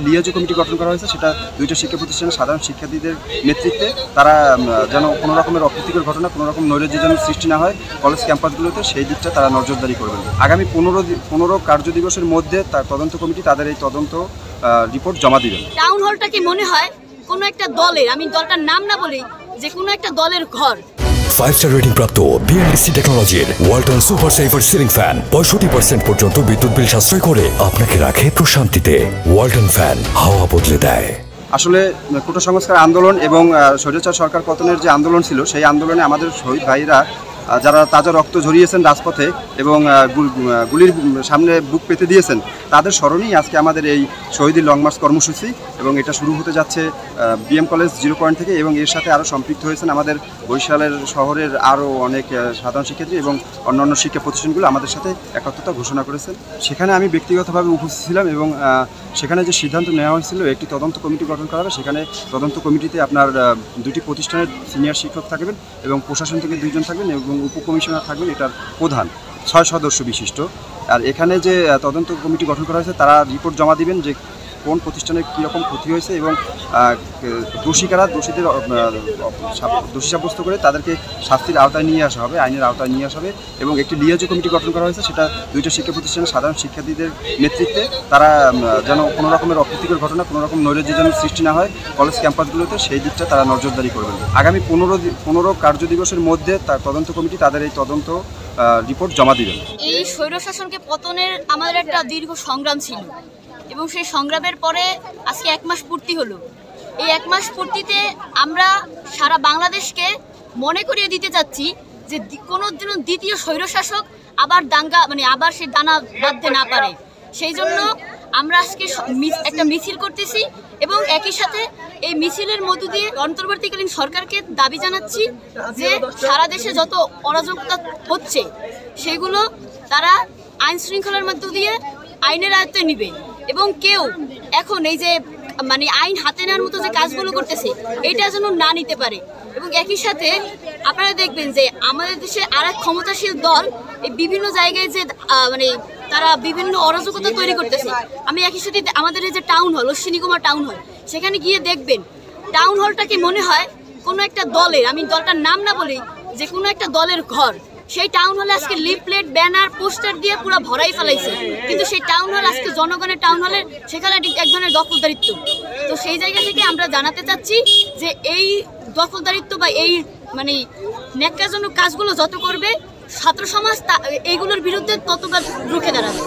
Liaison committee গঠন করা হয়েছে, সেটা দুইটা শিক্ষা প্রতিষ্ঠানের সাধারণ শিক্ষার্থীদের নেতৃত্বে তারা যেন কোনো রকমের অপ্রীতিকর ঘটনা, কোনো রকম নৈরাজ্য যেন সৃষ্টি না হয় কলেজ ক্যাম্পাসগুলোতে, সেই দিকটা তারা নজরদারি করবেন। আগামী 15 কার্য দিবসের মধ্যে তার তদন্ত কমিটি তাদের এই তদন্ত রিপোর্ট জমা দিবেন। টাউন হলটা কি মনে হয় কোনো একটা দলের, আমি দলটার নাম না বলি, যে কোনো একটা দলের ঘর। 5-স্টার রেটিং প্রাপ্ত বিএলডিসি টেকনোলজির Walton super saver ceiling fan 65% পর্যন্ত বিদ্যুৎ বিল সাশ্রয় করে আপনাকে রাখে প্রশান্তিতে। ওয়ালটন ফ্যান হাওয়া বদলে দেয়। আসলে কোটা সংস্কার আন্দোলন এবং স্বৈরাচার সরকার পতনের যে আন্দোলন ছিল, সেই আন্দোলনে আমাদের শহীদ ভাইরা যারা তাজা রক্ত ঝরিয়েছেন রাজপথে এবং গুলির সামনে বুক পেতে দিয়েছেন, তাদের স্মরণেই আজকে আমাদের এই শহীদ লং মার্চ কর্মসূচি, এবং এটা শুরু হতে যাচ্ছে বিএম কলেজ 0 পয়েন্ট থেকে, এবং এর সাথে আরও সম্পৃক্ত হয়েছেন আমাদের বরিশালের শহরের আরও অনেক সাধারণ শিক্ষার্থী এবং অন্যান্য শিক্ষা প্রতিষ্ঠানগুলো আমাদের সাথে একাত্মতা ঘোষণা করেছেন। সেখানে আমি ব্যক্তিগতভাবে উপস্থিত ছিলাম, এবং সেখানে যে সিদ্ধান্ত নেওয়া হয়েছিল একটি তদন্ত কমিটি গঠন করা হবে। সেখানে তদন্ত কমিটিতে আপনার 2টি প্রতিষ্ঠানের সিনিয়র শিক্ষক থাকবেন এবং প্রশাসন থেকে 2 জন থাকবেন এবং উপকমিশনার থাকবেন, এটার প্রধান 6 সদস্য বিশিষ্ট। আর এখানে যে তদন্ত কমিটি গঠন করা হয়েছে তারা রিপোর্ট জমা দিবেন যে কোন প্রতিষ্ঠানে কীরকম ক্ষতি হয়েছে এবং দোষীকারা দোষীদের দোষী সাব্যস্ত করে তাদেরকে শাস্তির আওতায় নিয়ে আসা হবে, আইনের আওতায় নিয়ে আসা হবে। এবং একটি লিয়াজো কমিটি গঠন করা হয়েছে, সেটা 2টা শিক্ষা প্রতিষ্ঠানের সাধারণ শিক্ষার্থীদের নেতৃত্বে তারা যেন কোনো রকমের অপ্রীতিকর ঘটনা, কোনো রকম নৈরাজ্য যেন সৃষ্টি না হয় কলেজ ক্যাম্পাসগুলোতে, সেই দিকটা তারা নজরদারি করবেন। আগামী 15 কার্য দিবসের মধ্যে তার তদন্ত কমিটি তাদের এই তদন্ত রিপোর্ট জমা দিবেন। এই স্বৈরশাসনকে পতনের আমাদের একটা দীর্ঘ সংগ্রাম ছিল, এবং সেই সংগ্রামের পরে আজকে 1 মাস পূর্তি হলো। এই 1 মাস পূর্তিতে আমরা সারা বাংলাদেশকে মনে করিয়ে দিতে চাচ্ছি যে কোনো দিন দ্বিতীয় স্বৈরশাসক আবার দাঙ্গা আবার সে দানা বাঁধতে না পারে। সেই জন্য আমরা আজকে একটা মিছিল করতেছি, এবং একই সাথে এই মিছিলের মধ্য দিয়ে অন্তর্বর্তীকালীন সরকারকে দাবি জানাচ্ছি যে সারা দেশে যত অরাজকতা হচ্ছে সেগুলো তারা আইন শৃঙ্খলার মধ্য দিয়ে আইনের আয়ত্তে নিবে, এবং কেউ এখন এই যে আইন হাতে নেওয়ার মতো যে কাজগুলো করতেছে এটা যেন না নিতে পারে। এবং একই সাথে আপনারা দেখবেন যে আমাদের দেশে আরেক ক্ষমতাশীল দল এই বিভিন্ন জায়গায় যে তারা বিভিন্ন অরাজকতা তৈরি করতেছে। আমি একই সাথে আমাদের এই যে town hall, Ashwini Kumar town hall, সেখানে গিয়ে দেখবেন টাউন হলটাকে মনে হয় কোনো একটা দলের, আমি দলটার নাম না বলি, যে কোনো একটা দলের ঘর। সেই টাউন হলে আজকে লিফলেট, ব্যানার, পোস্টার দিয়ে পুরো ভরাই ফেলাইছে, কিন্তু সেই টাউন হল আজকে জনগণের টাউন হলের, সেখানে এক ধরনের দখলদারিত্ব। তো সেই জায়গা থেকে আমরা জানাতে চাচ্ছি যে এই দখলদারিত্ব বা এই ন্যাক্কারজনক কাজগুলো যত করবে ছাত্র সমাজ এইগুলোর বিরুদ্ধে ততবার রুখে দাঁড়াবে।